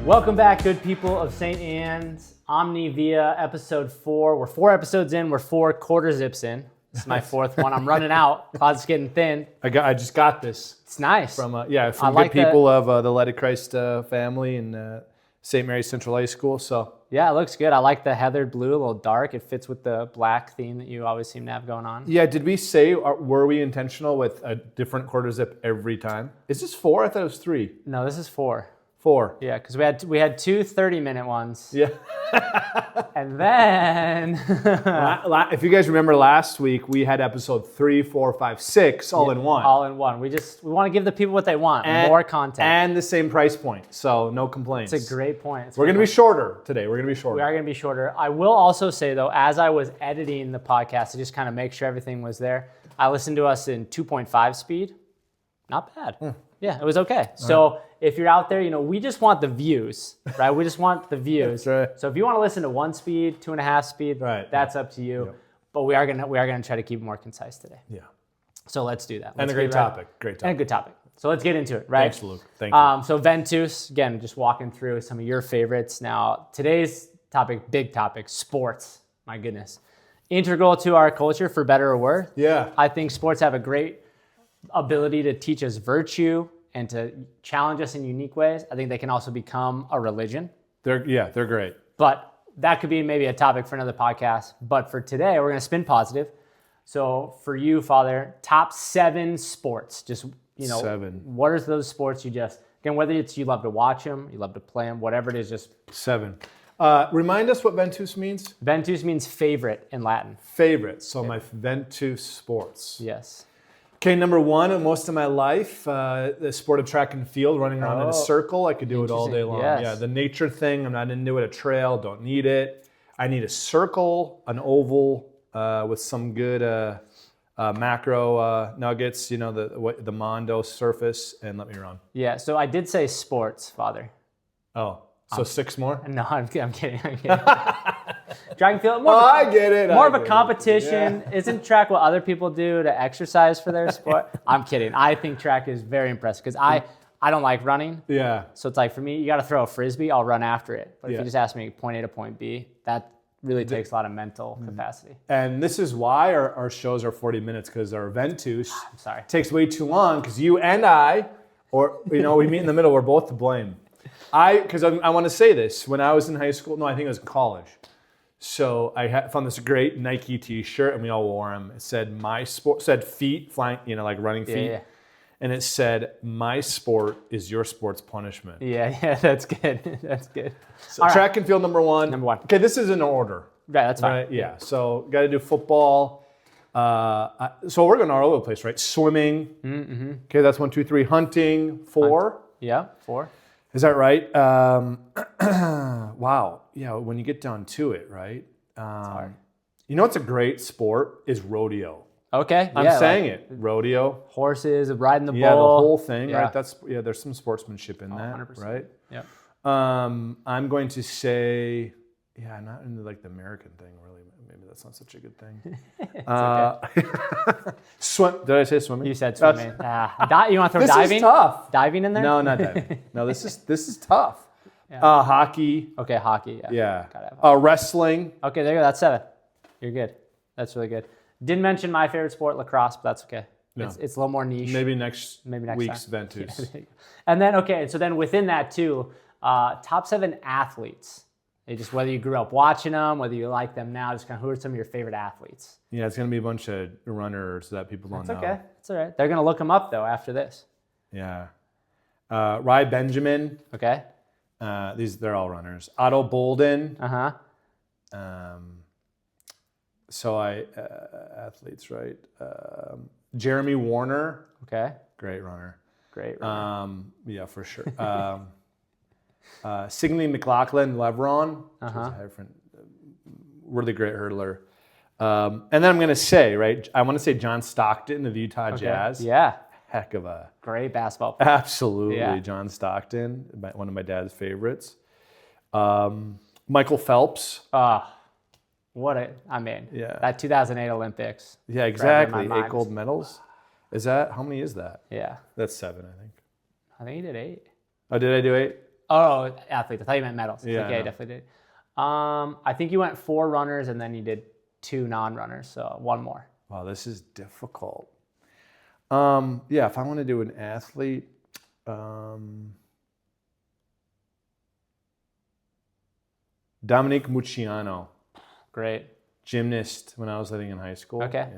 Welcome back, good people of St. Anne's. Omni Via, episode 4. We're 4 episodes in. We're 4 quarter zips in. This is my 4th one. I'm running out. Closet's getting thin. I just got this. It's nice. From good people of the Light of Christ family in St. Mary's Central High School. So yeah, it looks good. I like the heathered blue, a little dark. It fits with the black theme that you always seem to have going on. yeah, did we say, were we intentional with a different quarter zip every time? Is this 4? I thought it was 3. No, this is 4. 4. Yeah, because we had 2 30-minute ones. Yeah. And then if you guys remember last week, we had episode 3, 4, 5, 6 all in one. All in one. We want to give the people what they want, more content. And the same price point, so no complaints. It's a great point. We're going to be shorter today. We are going to be shorter. I will also say, though, as I was editing the podcast to just kind of make sure everything was there, I listened to us in 2.5 speed. Not bad. Yeah, it was okay. So if you're out there, we just want the views, right? We just want the views. That's right. So if you want to listen to 1 speed, 2.5 speed, right, that's up to you. Yep. But we are gonna try to keep it more concise today. Yeah. So let's do that. And a great topic. Great topic. And a good topic. So let's get into it, right? Thanks, Luke. Thank you. So Ventus, again, just walking through some of your favorites. Now, today's topic, big topic, sports. My goodness. Integral to our culture, for better or worse. Yeah. I think sports have a great ability to teach us virtue and to challenge us in unique ways. I think they can also become a religion. They're great. But that could be maybe a topic for another podcast. But for today, we're going to spin positive. So for you, Father, top 7 sports. Just, 7. What are those sports you just, again, whether it's you love to watch them, you love to play them, whatever it is, just 7. Remind us what Ventus means? Ventus means favorite in Latin. Favorite. So my Ventus sports. Yes. Okay, number 1, most of my life, the sport of track and field, running around in a circle. I could do it all day long. Yes. Yeah, the nature thing, I'm not into it. A trail, don't need it. I need a circle, an oval with some good macro nuggets, the Mondo surface, and let me run. Yeah, so I did say sports, Father. Oh, so 6 more? No, I'm kidding. Track and field. I get it. More of a competition. Yeah. Isn't track what other people do to exercise for their sport? I'm kidding. I think track is very impressive because I don't like running. Yeah. So it's like, for me, you got to throw a Frisbee, I'll run after it. But if you just ask me point A to point B, that really takes a lot of mental capacity. And this is why our shows are 40 minutes, because our Ventus takes way too long, because you and I, or we meet in the middle, we're both to blame. Because I want to say this, when I was in high school, I think it was in college. So I found this great Nike T-shirt, and we all wore them. It said said feet, flying, like running feet. Yeah. And it said, "My sport is your sport's punishment." Yeah, that's good. That's good. So track and field, number 1. Number 1. Okay, this is in order. Right, that's fine. Right? Yeah. So got to do football. So we're going all over the place, right? Swimming. Mm-hmm. Okay, that's 1, 2, 3. Hunting, 4. Yeah, 4. Is that right? Wow. Yeah, when you get down to it, right? It's hard. What's a great sport is rodeo. Okay. I'm saying it. Rodeo. Horses, riding the bull. Yeah, the whole thing, right? There's some sportsmanship in that, 100%. right? Yeah. I'm going to say, I'm not into the American thing, really. Maybe that's not such a good thing. Okay. Swim. Did I say swimming? You said swimming. You want to throw this diving? This is tough. Diving in there? No, not diving. No, this is tough. Yeah. Hockey. Okay, hockey. Yeah. Wrestling. Okay, there you go. That's 7. You're good. That's really good. Didn't mention my favorite sport, lacrosse, but that's okay. No. It's a little more niche. Maybe next week's time. Ventus. And then, so then within that too, top 7 athletes. Just whether you grew up watching them, whether you like them now, just kind of who are some of your favorite athletes? Yeah, it's going to be a bunch of runners that people don't know. That's okay. That's all right. They're going to look them up, though, after this. Yeah. Rai Benjamin. Okay. They're all runners. Otto Bolden. Uh-huh. Athletes, right? Jeremy Warner. Okay. Great runner. Yeah, for sure. Signe McLaughlin Levron. Really great hurdler. And then I'm going to say, right, I want to say John Stockton of the Utah Jazz. Yeah. Heck of a... Great basketball player. Absolutely. Yeah. John Stockton, one of my dad's favorites. Michael Phelps. That 2008 Olympics. Yeah, exactly. 8 gold medals. How many is that? Yeah. That's 7, I think. I think he did 8. Oh, did I do 8? Oh, athletes. I thought you meant medals. Yeah, Okay, I definitely did. I think you went 4 runners and then you did 2 non-runners, so 1 more. Wow, this is difficult. If I want to do an athlete, Dominique Mucciano. Great. Gymnast when I was living in high school. Okay.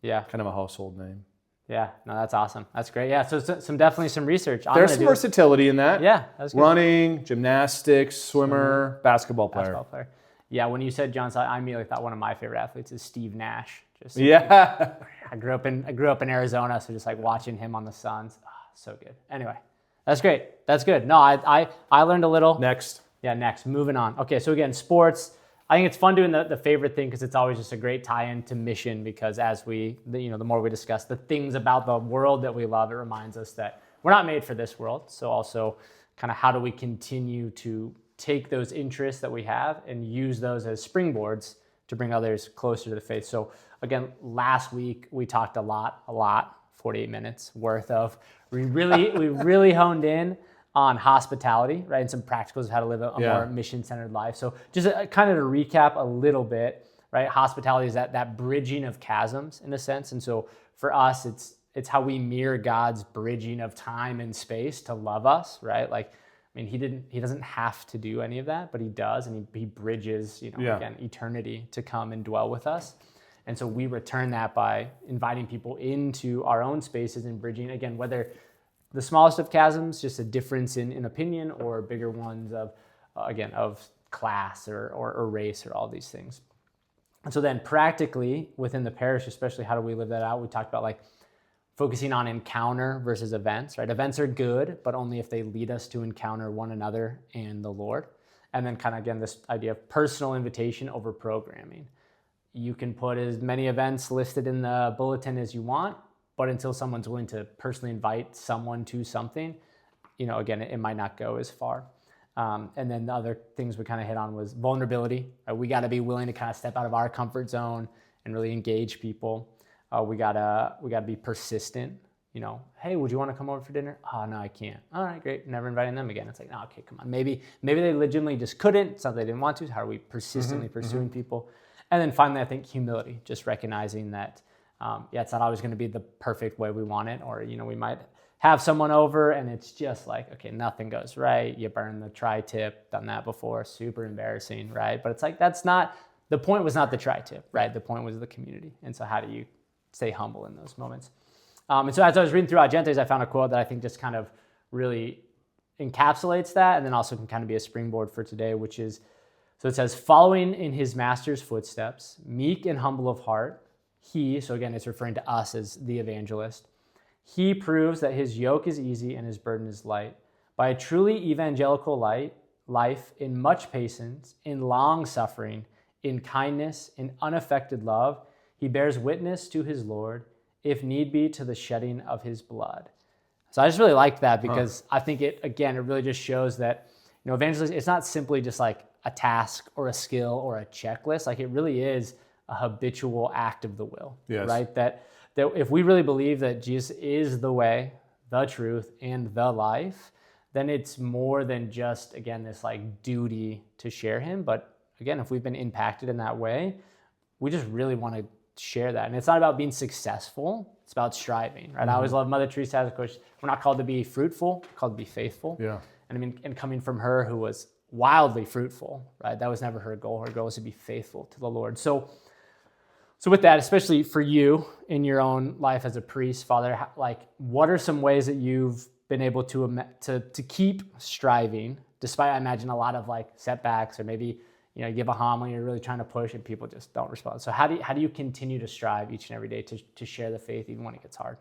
Yeah. Kind of a household name. Yeah. No, that's awesome. That's great. Yeah. So definitely some research. There's some versatility in that. Yeah. That's good. Running, gymnastics, swimmer, basketball player. Yeah. When you said John, I immediately thought one of my favorite athletes is Steve Nash. I grew up in Arizona, so just like watching him on the Suns, so good. Anyway, that's great. That's good. No, I learned a little. Next. Yeah, next. Moving on. Okay, so again, sports. I think it's fun doing the favorite thing because it's always just a great tie-in to mission because as the more we discuss the things about the world that we love, it reminds us that we're not made for this world. So also kind of how do we continue to take those interests that we have and use those as springboards to bring others closer to the faith. So again, last week we talked a lot, 48 minutes worth of, we really honed in on hospitality, right? And some practicals of how to live a more mission-centered life. So just kind of to recap a little bit, right? Hospitality is that bridging of chasms in a sense. And so for us, it's how we mirror God's bridging of time and space to love us, right? Like, I mean, he doesn't have to do any of that, but he does. And he bridges, again, eternity to come and dwell with us. And so we return that by inviting people into our own spaces and bridging, again, whether the smallest of chasms, just a difference in opinion, or bigger ones of class or race or all these things. And so then practically within the parish, especially how do we live that out? We talked about like focusing on encounter versus events, right? Events are good, but only if they lead us to encounter one another and the Lord. And then kind of, again, this idea of personal invitation over programming. You can put as many events listed in the bulletin as you want, but until someone's willing to personally invite someone to something, again, it might not go as far. And then the other things we kind of hit on was vulnerability. Right? We got to be willing to kind of step out of our comfort zone and really engage people. We gotta be persistent. Hey, would you want to come over for dinner? Oh, no, I can't. All right, great. Never inviting them again. It's like, no, okay, come on. Maybe they legitimately just couldn't. It's not that they didn't want to. How are we persistently pursuing people? And then finally, I think humility, just recognizing that, it's not always going to be the perfect way we want it. Or, we might have someone over and it's just like, okay, nothing goes right. You burn the tri-tip, done that before, super embarrassing, right? But it's like, the point was not the tri-tip, right? The point was the community. And so how do you stay humble in those moments? And so as I was reading through Agentes, I found a quote that I think just kind of really encapsulates that and then also can kind of be a springboard for today, which is, so it says, following in his master's footsteps, meek and humble of heart, so again, it's referring to us as the evangelist, he proves that his yoke is easy and his burden is light. By a truly evangelical life in much patience, in long suffering, in kindness, in unaffected love, he bears witness to his Lord, if need be, to the shedding of his blood. So I just really liked that because I think it really just shows that, evangelism, it's not simply just like a task or a skill or a checklist. Like it really is a habitual act of the will, right? That if we really believe that Jesus is the way, the truth, and the life, then it's more than just, again, this like duty to share him. But again, if we've been impacted in that way, we just really want to share that. And it's not about being successful, it's about striving, right? I always love Mother Teresa as a coach. We're not called to be fruitful, we're called to be faithful. Yeah. And I mean, and coming from her who was wildly fruitful, right? That was never her goal. Her goal was to be faithful to the Lord. So with that, especially for you in your own life as a priest, Father, like what are some ways that you've been able to keep striving, despite, I imagine, a lot of like setbacks, or maybe you give a homily, you're really trying to push and people just don't respond. So how do you continue to strive each and every day to share the faith even when it gets hard?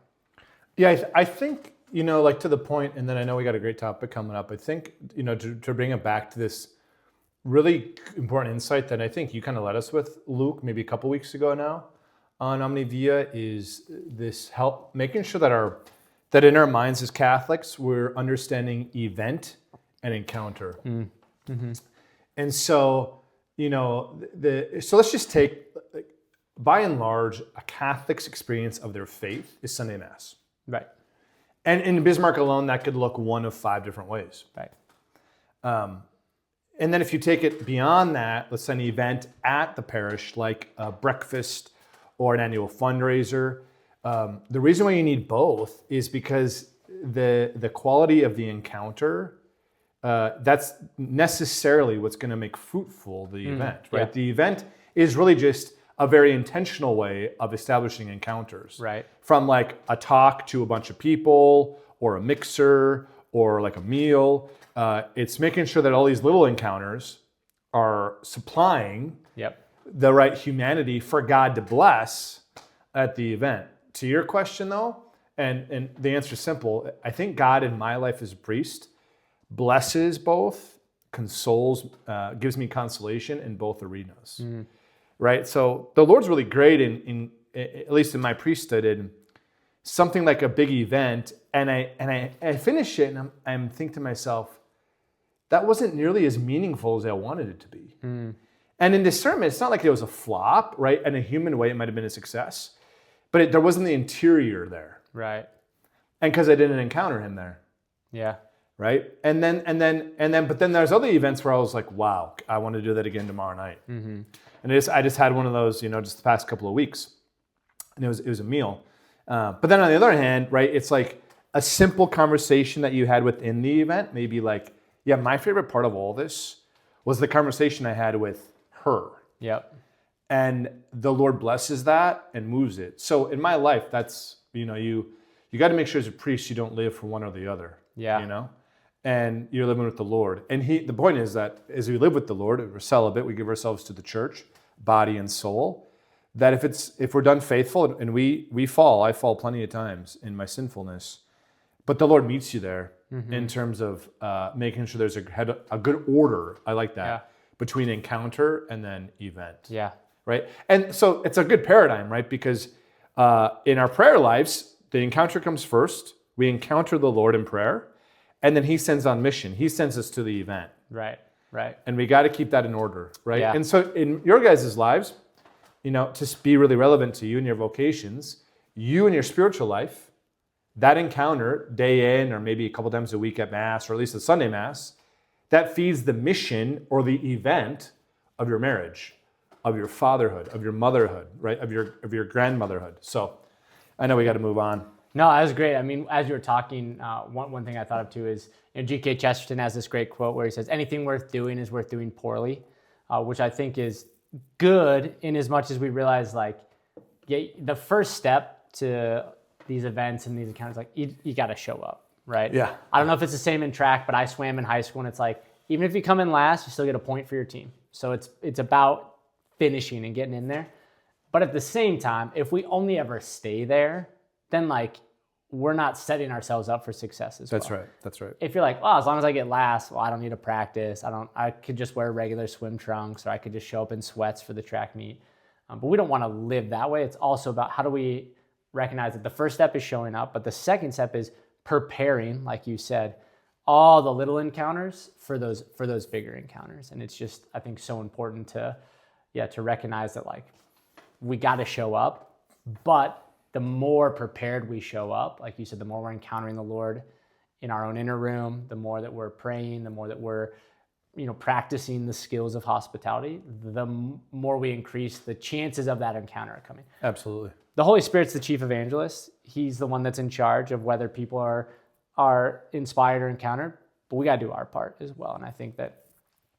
Yeah, I think, like to the point, and then I know we got a great topic coming up. I think, to bring it back to this really important insight that I think you kind of led us with, Luke, maybe a couple weeks ago now on Omni Via, is this help making sure that in our minds as Catholics, we're understanding event and encounter. Mm-hmm. And so, so let's just take, by and large, a Catholic's experience of their faith is Sunday Mass. Right. And in Bismarck alone, that could look one of 5 different ways. Right. And then if you take it beyond that, let's say an event at the parish, like a breakfast or an annual fundraiser, the reason why you need both is because the quality of the encounter, that's necessarily what's going to make fruitful the event, right? Yeah. The event is really just a very intentional way of establishing encounters. Right. From like a talk to a bunch of people or a mixer or like a meal. It's making sure that all these little encounters are supplying the right humanity for God to bless at the event. To your question though, and the answer is simple. I think God in my life as a priest blesses both, consoles, gives me consolation in both arenas. Right? So the Lord's really great in at least in my priesthood, in something like a big event, and I finish it and I'm thinking to myself, that wasn't nearly as meaningful as I wanted it to be. And in discernment, it's not like it was a flop, right? In a human way, it might have been a success, but there wasn't the interior there. Right. And because I didn't encounter him there. Yeah. Right. And then there's other events where I was like, wow, I want to do that again tomorrow night. And I just had one of those, just the past couple of weeks, and it was a meal. But then on the other hand, right, it's like a simple conversation that you had within the event, maybe like, yeah, my favorite part of all this was the conversation I had with her. Yep. And the Lord blesses that and moves it. So in my life, that's, you got to make sure as a priest you don't live for one or the other. Yeah. And you're living with the Lord. And the point is that as we live with the Lord, we're celibate, we give ourselves to the church, body and soul, that if we're done faithful, and we fall, I fall plenty of times in my sinfulness, but the Lord meets you there in terms of making sure there's a good order, I like that, between encounter and then event. Yeah. Right? And so it's a good paradigm, right? Because in our prayer lives, the encounter comes first. We encounter the Lord in prayer, and then he sends on mission. He sends us to the event. Right. And we got to keep that in order, right? Yeah. And so in your guys' lives, to be really relevant to you and your vocations, you and your spiritual life, that encounter day in or maybe a couple times a week at Mass or at least at Sunday Mass, that feeds the mission or the event of your marriage, of your fatherhood, of your motherhood, right? Of your grandmotherhood. So I know we got to move on. No, that was great. I mean, as you were talking, one thing I thought of too is, G.K. Chesterton has this great quote where he says, anything worth doing is worth doing poorly, which I think is good in as much as we realize, like, the first step to these events and these encounters, like, you got to show up, right? Yeah. I don't know if it's the same in track, but I swam in high school, and it's like, even if you come in last, you still get a point for your team. So it's about finishing and getting in there. But at the same time, if we only ever stay there, then like we're not setting ourselves up for success as well. That's right. If you're like, well, as long as I get last, well, I don't need to practice. I could just wear regular swim trunks, or I could just show up in sweats for the track meet. But we don't want to live that way. It's also about how do we recognize that the first step is showing up, but the second step is preparing, like you said, all the little encounters for those bigger encounters. And it's just, I think, so important to recognize that, like, we got to show up, but the more prepared we show up, like you said, the more we're encountering the Lord in our own inner room, the more that we're praying, the more that we're, practicing the skills of hospitality, the more we increase the chances of that encounter coming. Absolutely. The Holy Spirit's the chief evangelist. He's the one that's in charge of whether people are inspired or encountered, but we got to do our part as well. And I think that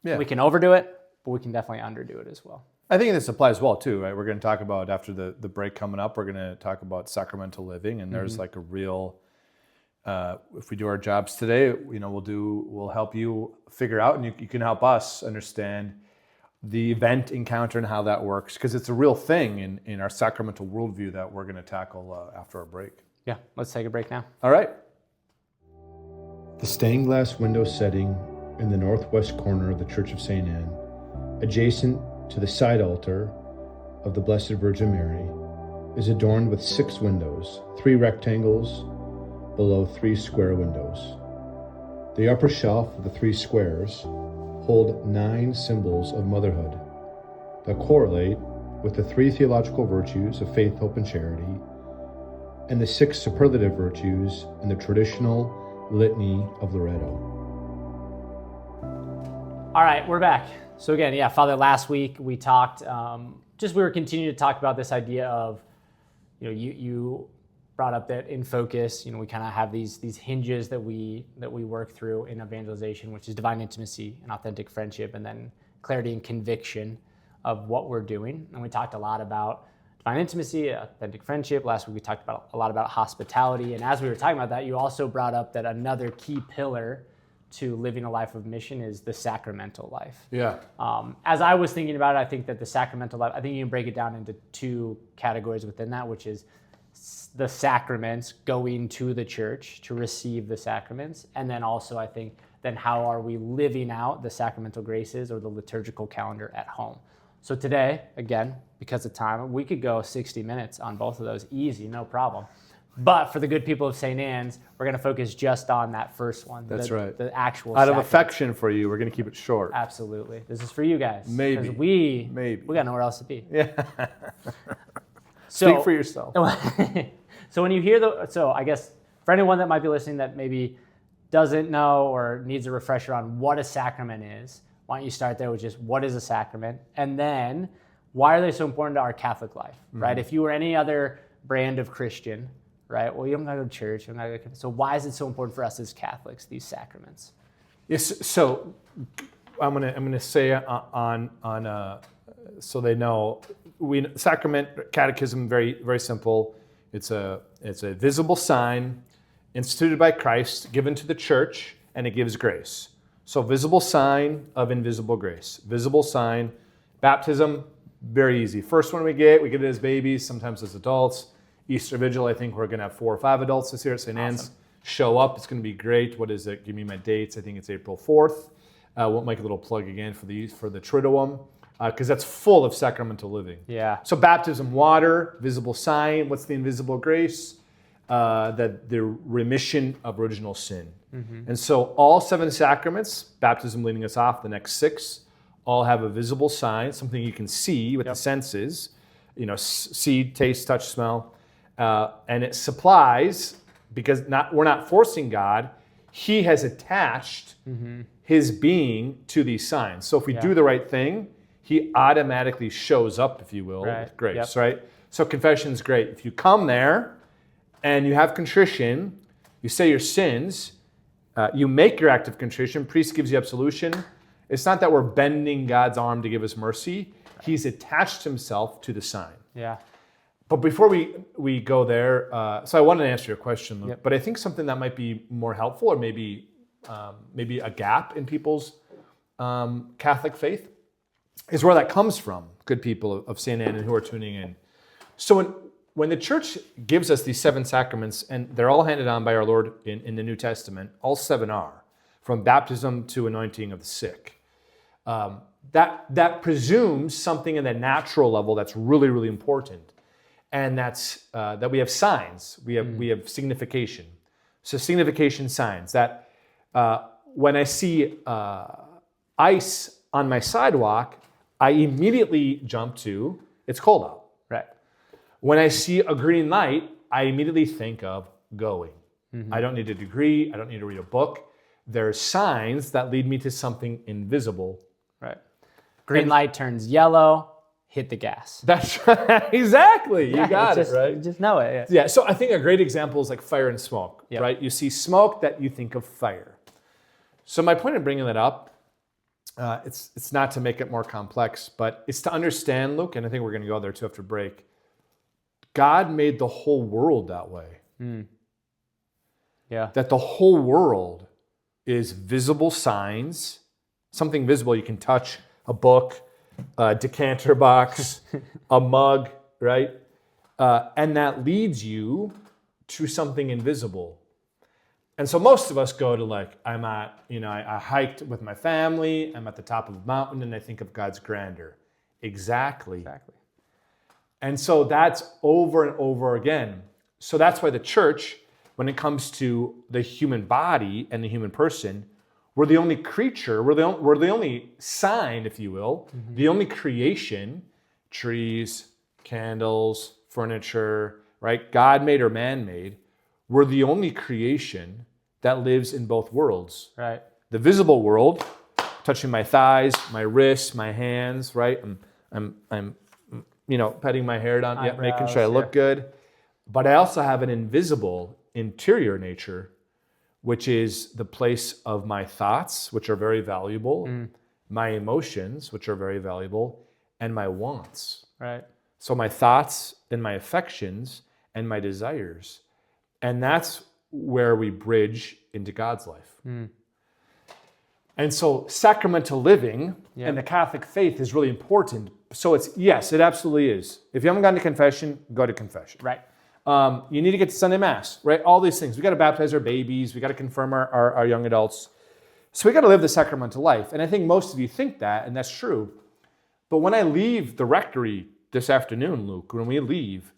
we can overdo it, but we can definitely underdo it as well. I think this applies well too, right? We're going to talk about, after the break coming up, we're going to talk about sacramental living, and there's like a real, if we do our jobs today, we'll help you figure out, and you can help us understand the event encounter and how that works, because it's a real thing in our sacramental worldview that we're going to tackle after our break. Yeah, let's take a break now. All right. The stained glass window setting in the northwest corner of the Church of St. Anne, adjacent to the side altar of the Blessed Virgin Mary, is adorned with 6 windows, 3 rectangles below 3 square windows. The upper shelf of the 3 squares hold 9 symbols of motherhood that correlate with the 3 theological virtues of faith, hope, and charity, and the 6 superlative virtues in the traditional litany of Loretto. All right, we're back. So again, yeah, Father, last week we talked, we were continuing to talk about this idea of, you brought up that in focus, we kind of have these hinges that we work through in evangelization, which is divine intimacy and authentic friendship, and then clarity and conviction of what we're doing. And we talked a lot about divine intimacy, authentic friendship. Last week we talked a lot about hospitality. And as we were talking about that, you also brought up that another key pillar to living a life of mission is the sacramental life. Yeah. As I was thinking about it, I think that the sacramental life, I think you can break it down into two categories within that, which is the sacraments, going to the church to receive the sacraments. And then also, I think, then how are we living out the sacramental graces or the liturgical calendar at home? So today, again, because of time, we could go 60 minutes on both of those, easy, no problem. But for the good people of St. Anne's, we're going to focus just on that first one. That's right. The actual Out sacrament. of affection for you, we're going to keep it short. Absolutely. This is for you guys. Maybe. Because we got nowhere else to be. Yeah. So, speak for yourself. So when you hear I guess for anyone that might be listening that maybe doesn't know or needs a refresher on what a sacrament is, why don't you start there with just what is a sacrament? And then why are they so important to our Catholic life, right? If you were any other brand of Christian, right? Well, you don't got to go to church. You don't gotta go, so why is it so important for us as Catholics, these sacraments? Yes. So I'm gonna say on so they know, sacrament catechism, very very simple. It's a visible sign instituted by Christ, given to the church, and it gives grace. So visible sign of invisible grace. Visible sign. Baptism, very easy. First one we get it as babies, sometimes as adults. Easter Vigil, I think we're going to have 4 or 5 adults this year at St. Anne's. Show up. It's going to be great. What is it? Give me my dates. I think it's April 4th. We'll make a little plug again for the Triduum, because that's full of sacramental living. Yeah. So baptism, water, visible sign. What's the invisible grace? That the remission of original sin. Mm-hmm. And so all 7 sacraments, baptism leading us off, the next 6, all have a visible sign, something you can see with the senses. See, taste, touch, smell. And it supplies, because we're not forcing God, He has attached His being to these signs. So if we do the right thing, He automatically shows up, if you will, with grace, right? So confession's great. If you come there and you have contrition, you say your sins, you make your act of contrition, priest gives you absolution. It's not that we're bending God's arm to give us mercy. He's attached Himself to the sign. Yeah. But before we go there, so I wanted to answer your question, Luke, but I think something that might be more helpful, or maybe a gap in people's Catholic faith, is where that comes from, good people of St. Anne and who are tuning in. So when the church gives us these 7 sacraments, and they're all handed on by our Lord in the New Testament, all 7 are, from baptism to anointing of the sick. That presumes something in the natural level that's really, really important. And that's that we have signs, we have signification. So signification signs that when I see ice on my sidewalk, I immediately jump to, it's cold out. Right. When I see a green light, I immediately think of going. Mm-hmm. I don't need a degree, I don't need to read a book. There are signs that lead me to something invisible. Right. Green light turns yellow, hit the gas. That's right. Exactly. You got it, right? You just know it. Yeah. So I think a great example is like fire and smoke, right? You see smoke, that you think of fire. So my point in bringing that up, it's not to make it more complex, but it's to understand, Luke, and I think we're going to go there too after break. God made the whole world that way. Mm. Yeah. That the whole world is visible signs, something visible you can touch, a book, a decanter box, a mug, right? And that leads you to something invisible. And so most of us go to I hiked with my family, I'm at the top of a mountain, and I think of God's grandeur. Exactly. And so that's over and over again. So that's why the church, when it comes to the human body and the human person, we're the only creature, we're the only sign, if you will, the only creation, trees, candles, furniture, right? God-made or man-made. We're the only creation that lives in both worlds. Right. The visible world, touching my thighs, my wrists, my hands, right? I'm petting my hair down, making sure I look good. But I also have an invisible interior nature, which is the place of my thoughts, which are very valuable, my emotions, which are very valuable, and my wants. Right. So my thoughts and my affections and my desires. And that's where we bridge into God's life. And so sacramental living and the Catholic faith is really important. So yes, it absolutely is. If you haven't gone to confession, go to confession. Right. You need to get to Sunday Mass, right? All these things. We got to baptize our babies. We got to confirm our young adults. So we got to live the sacramental life. And I think most of you think that, and that's true. But when I leave the rectory this afternoon, Luke, when we leave,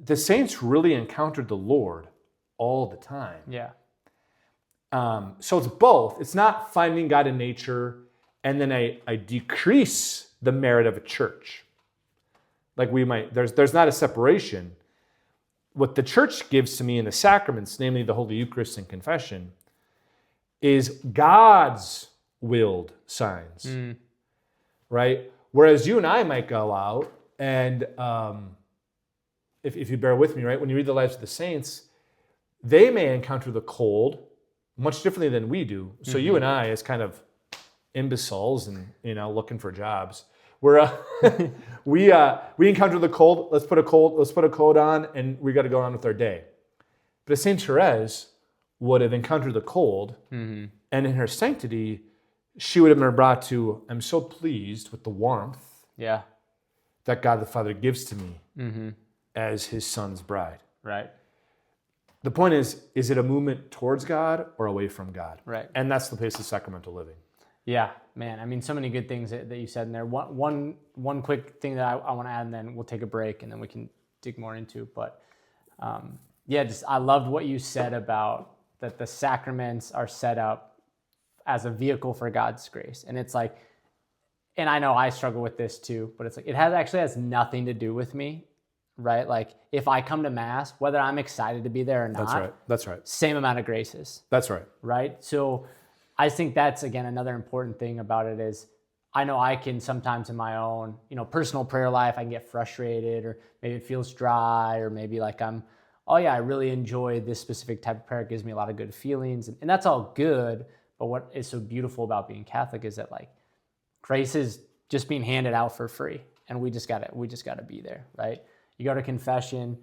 the saints really encountered the Lord all the time. Yeah. So it's both. It's not finding God in nature, and then I decrease the merit of a church. Like we might, there's not a separation. What the church gives to me in the sacraments, namely the Holy Eucharist and confession, is God's willed signs, right? Whereas you and I might go out and, if you bear with me, right, when you read the lives of the saints, they may encounter the cold much differently than we do. So you and I, as kind of imbeciles and looking for jobs, we encounter the cold. Let's put a coat on, and we got to go on with our day. But Saint Therese would have encountered the cold, and in her sanctity, she would have been brought to, I'm so pleased with the warmth that God the Father gives to me as his son's bride. Right. The point is it a movement towards God or away from God? Right. And that's the place of sacramental living. Yeah, man. I mean, so many good things that you said in there. One quick thing that I want to add, and then we'll take a break, and then we can dig more into. But I loved what you said about that the sacraments are set up as a vehicle for God's grace. And it's like, and I know I struggle with this too, but it's like, it actually has nothing to do with me, right? Like if I come to Mass, whether I'm excited to be there or not. That's right. Same amount of graces. That's right. Right? So I think that's, again, another important thing about it is I know I can sometimes in my own, personal prayer life, I can get frustrated, or maybe it feels dry, or maybe like I really enjoy this specific type of prayer. It gives me a lot of good feelings, and that's all good. But what is so beautiful about being Catholic is that like grace is just being handed out for free, and we just gotta be there, right? You go to confession,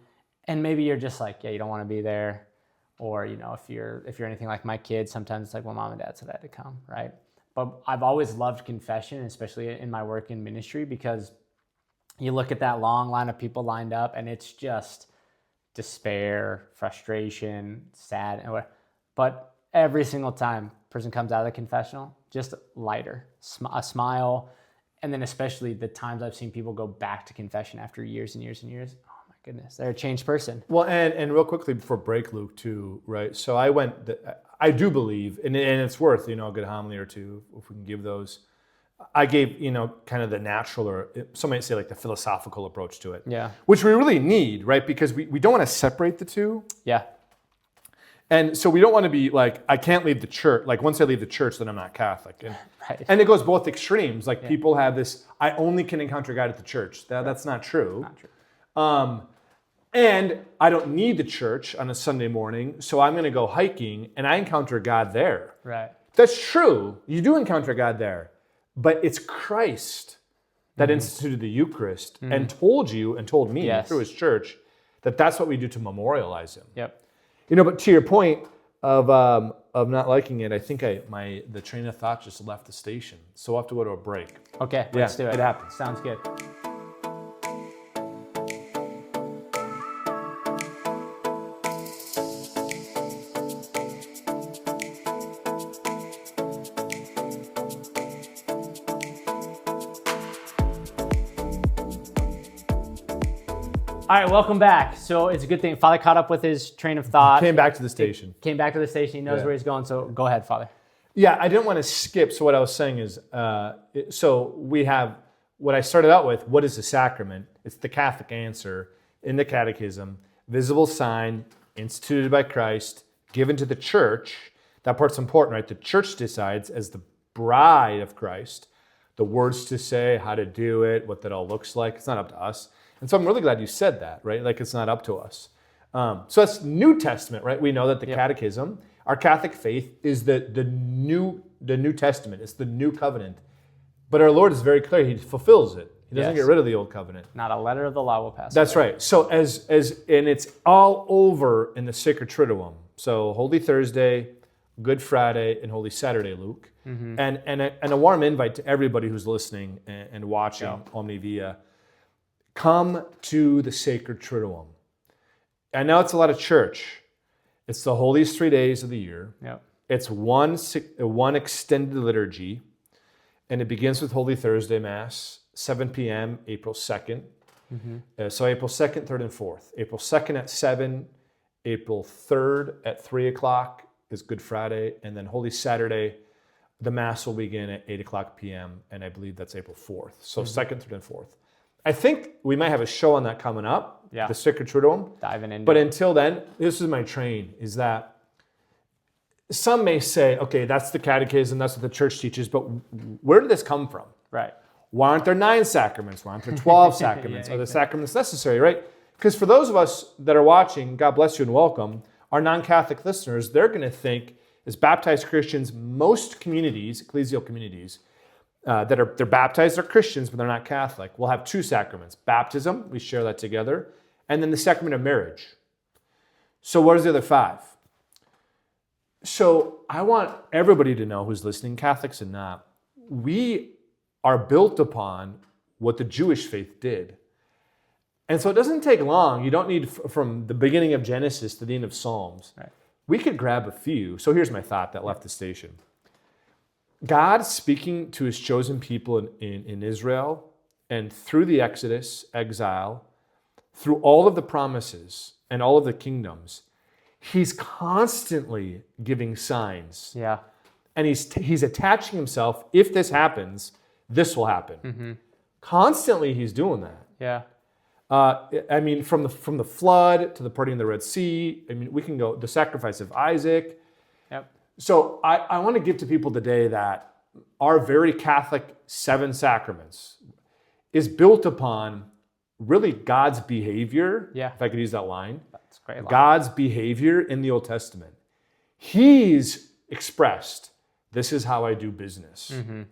and maybe you're just like, you don't want to be there, or if you're anything like my kids, sometimes it's like, well, mom and dad said I had to come, right? But I've always loved confession, especially in my work in ministry, because you look at that long line of people lined up, and it's just despair, frustration, sad, but every single time person comes out of the confessional, just lighter, a smile. And then especially the times I've seen people go back to confession after years and years and years, oh my goodness, they're a changed person. Well, and real quickly before break, Luke, too, right? So I do believe, and it's worth, a good homily or two, if we can give those. I gave, kind of the natural, or some might say like the philosophical approach to it. Yeah. Which we really need, right? Because we don't want to separate the two. Yeah. And so we don't want to be like, I can't leave the church. Like once I leave the church, then I'm not Catholic. And, right. And it goes both extremes. Like people have this, I only can encounter God at the church. That's not true. Not true. And I don't need the church on a Sunday morning, so I'm going to go hiking and I encounter God there. Right. That's true. You do encounter God there. But it's Christ that instituted the Eucharist and told you and told me through his church that that's what we do to memorialize him. Yep. But to your point of not liking it, I think the train of thought just left the station. So we'll have to go to a break. Okay, let's do it. It happens. Sounds good. All right, welcome back. So it's a good thing Father caught up with his train of thought. Came back to the station. He knows where he's going. So go ahead, Father. Yeah, I didn't want to skip. So what I was saying is, so we have what I started out with. What is a sacrament? It's the Catholic answer in the Catechism. Visible sign, instituted by Christ, given to the church. That part's important, right? The church decides as the bride of Christ, the words to say, how to do it, what that all looks like. It's not up to us. And so I'm really glad you said that, right? Like it's not up to us. So that's New Testament, right? We know that the Catechism, our Catholic faith, is the New Testament. It's the New Covenant. But our Lord is very clear; He fulfills it. He doesn't get rid of the Old Covenant. Not a letter of the law will pass. That's right. So and it's all over in the Sacred Triduum. So Holy Thursday, Good Friday, and Holy Saturday, Luke. Mm-hmm. And a warm invite to everybody who's listening and watching Omni Via. Come to the Sacred Triduum. I know it's a lot of church. It's the holiest 3 days of the year. Yep. It's one extended liturgy, and it begins with Holy Thursday Mass, 7 p.m., April 2nd. Mm-hmm. So April 2nd, 3rd, and 4th. April 2nd at 7, April 3rd at 3 o'clock is Good Friday, and then Holy Saturday, the Mass will begin at 8 o'clock p.m., and I believe that's April 4th. So 2nd, 3rd, and 4th. I think we might have a show on that coming up, the Sacred Triduum. Diving into But until then, this is my train, is that some may say, okay, that's the Catechism, that's what the Church teaches, but where did this come from? Right. Why aren't there 9 sacraments? Why aren't there 12 sacraments? Are the sacraments necessary, right? Because for those of us that are watching, God bless you and welcome, our non-Catholic listeners, they're going to think, as baptized Christians, most communities, ecclesial communities, they're baptized, they're Christians, but they're not Catholic. We'll have 2 sacraments. Baptism, we share that together, and then the sacrament of marriage. So what is the other 5? So I want everybody to know who's listening, Catholics and not, we are built upon what the Jewish faith did. And so it doesn't take long. You don't need from the beginning of Genesis to the end of Psalms. Right. We could grab a few. So here's my thought that left the station. God speaking to his chosen people in Israel, and through the Exodus, exile, through all of the promises and all of the kingdoms, he's constantly giving signs. Yeah. And he's attaching himself. If this happens, this will happen. Mm-hmm. Constantly he's doing that. Yeah. I mean, from the flood to the parting of the Red Sea, I mean, we can go the sacrifice of Isaac. Yep. So I want to give to people today that our very Catholic 7 sacraments is built upon really God's behavior. Yeah. If I could use that line. That's a great line. God's behavior in the Old Testament. He's expressed, this is how I do business. Mm-hmm.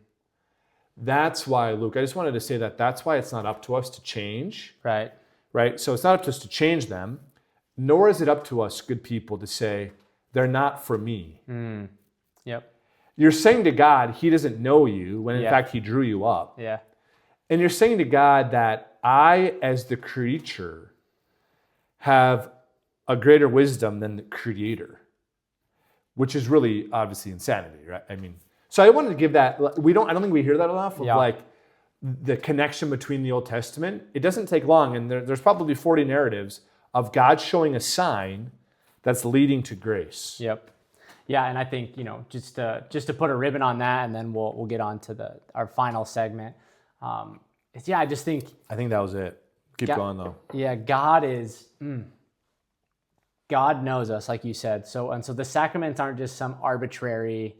That's why, Luke, I just wanted to say that's why it's not up to us to change. Right. Right? So it's not up to us to change them, nor is it up to us, good people, to say, they're not for me. Mm. Yep. You're saying to God, he doesn't know you, when in fact he drew you up. Yeah. And you're saying to God that I, as the creature, have a greater wisdom than the creator, which is really obviously insanity, right? I mean, so I wanted to give that. I don't think we hear that enough of like the connection between the Old Testament. It doesn't take long, and there's probably 40 narratives of God showing a sign that's leading to grace. Yep. Yeah, and I think just to put a ribbon on that, and then we'll get on to our final segment. I just think that was it. Keep going though. Yeah, God knows us, like you said. So the sacraments aren't just some arbitrary.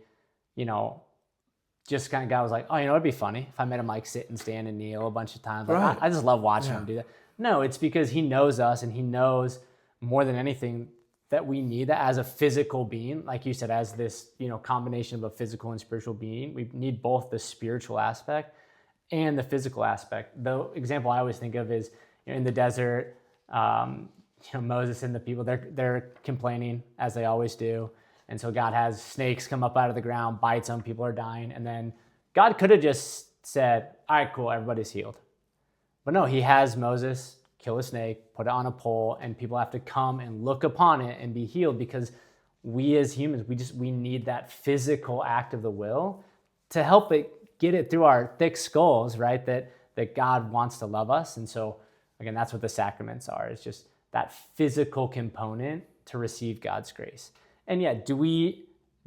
Just kind of guy was like, it'd be funny if I made him like sit and stand and kneel a bunch of times. Like, right. I just love watching him do that. No, it's because he knows us, and he knows more than anything that we need that as a physical being. Like you said, as this, combination of a physical and spiritual being, we need both the spiritual aspect and the physical aspect. The example I always think of is in the desert, Moses and the people, they're complaining, as they always do. And so God has snakes come up out of the ground, bites them, people are dying. And then God could have just said, all right, cool, everybody's healed. But no, he has Moses kill a snake, put it on a pole, and people have to come and look upon it and be healed, because we as humans, we need that physical act of the will to help it get it through our thick skulls, right? That God wants to love us. And so, again, that's what the sacraments are. It's just that physical component to receive God's grace. And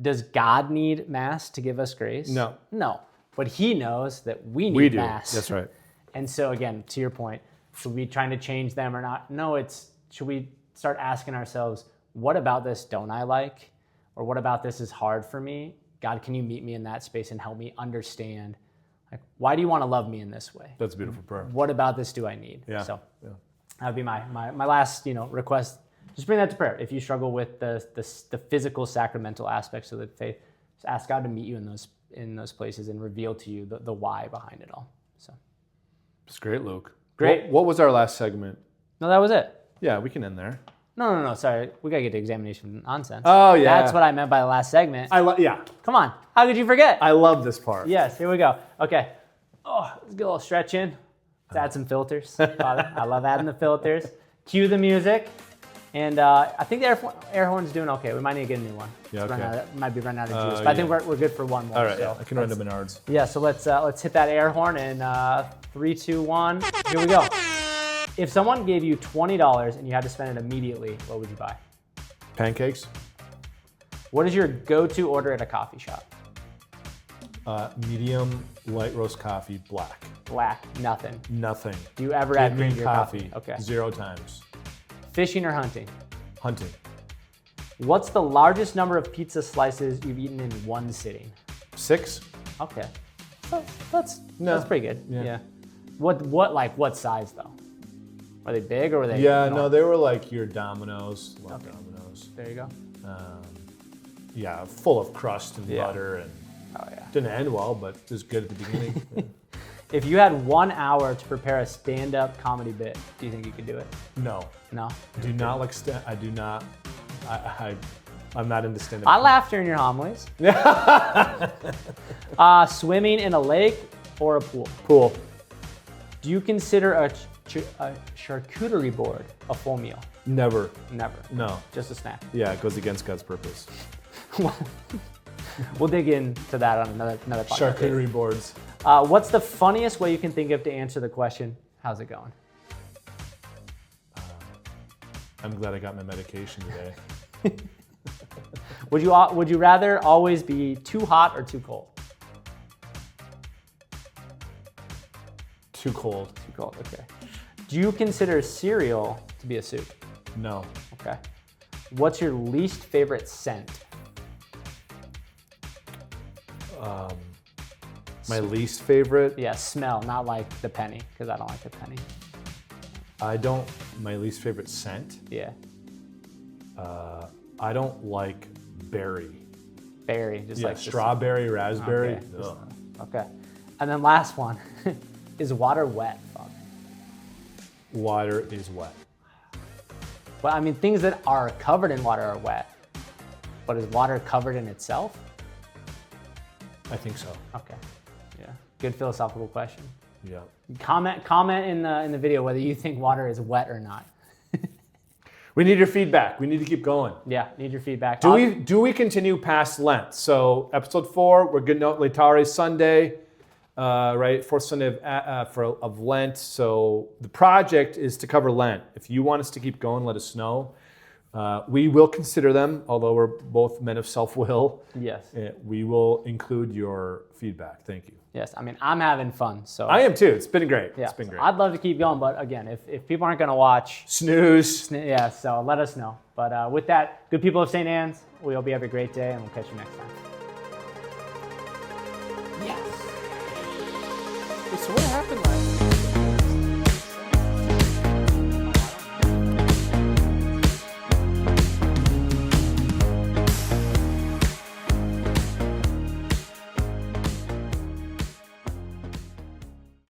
does God need Mass to give us grace? No. But he knows that we need Mass. That's right. And so again, to your point, should we be trying to change them or not? No, should we start asking ourselves, what about this don't I like? Or what about this is hard for me? God, can you meet me in that space and help me understand, like, why do you want to love me in this way? That's a beautiful prayer. What about this do I need? Yeah. So that would be my last, request. Just bring that to prayer. If you struggle with the physical sacramental aspects of the faith, just ask God to meet you in those places and reveal to you the why behind it all. So It's great, Luke. Great. What was our last segment? no, that was it. Yeah, we can end there. No. Sorry, we gotta get to examination nonsense. Oh, yeah. That's what I meant by the last segment. Yeah, Come on, how could you forget? I love this part. Yes, here we go. Okay. Oh, let's get a little stretch in. Let's add some filters. Father, I love adding the filters. Cue the music. And I think the air horn's doing okay. We might need to get a new one. Yeah, okay. Might be running out of juice. But I think we're good for one more. All right, so I can run to Menards. Yeah, so let's hit that air horn in 3, 2, 1. Here we go. If someone gave you $20 and you had to spend it immediately, what would you buy? Pancakes? What is your go-to order at a coffee shop? Medium light roast coffee, black. Black, nothing. Nothing. Do you ever add Give cream me to your coffee? Okay. 0 times. Fishing or hunting? Hunting. What's the largest number of pizza slices you've eaten in one sitting? 6? Okay. So that's pretty good. Yeah. What size though? Are they big or were they? Yeah, no, they were like your Domino's. Love Domino's. There you go. Yeah, full of crust and Yeah. butter, and Oh yeah. didn't end well, but it was good at the beginning. If you had 1 hour to prepare a stand-up comedy bit, do you think you could do it? No, No. do not like I do not. I'm not into stand-up. I laughed during your homilies. Swimming in a lake or a pool? Pool. Do you consider a charcuterie board a full meal? Never. Never. No. Just a snack. Yeah, it goes against God's purpose. We'll dig into that on another podcast. Charcuterie boards. What's the funniest way you can think of to answer the question, how's it going? I'm glad I got my medication today. Would you rather always be too hot or too cold? Too cold. Too cold, okay. Do you consider cereal to be a soup? No. Okay. What's your least favorite scent? My least favorite. Yeah, smell, not like the penny, because I don't like the penny. My least favorite scent. Yeah. I don't like berry. Berry, just Yeah, like strawberry, raspberry. Okay. Ugh. Okay. And then last one. Is water wet, Father? Water is wet. Well, I mean, things that are covered in water are wet. But is water covered in itself? I think so. Okay. Yeah. Good philosophical question. Yeah. Comment in the video whether you think water is wet or not. We need your feedback. We need to keep going. Yeah, need your feedback. Do we continue past Lent? So episode 4, we're getting out Laetare Sunday, right? 4th Sunday of Lent. So the project is to cover Lent. If you want us to keep going, let us know. We will consider them, although we're both men of self-will. Yes. We will include your feedback. Thank you. Yes, I mean, I'm having fun, so. I am too. It's been great. Yeah, It's been great. I'd love to keep going, but again, if people aren't gonna watch, Snooze. yeah, so let us know. But with that, good people of St. Anne's, we hope you have a great day, and we'll catch you next time. Yes. So what happened last week?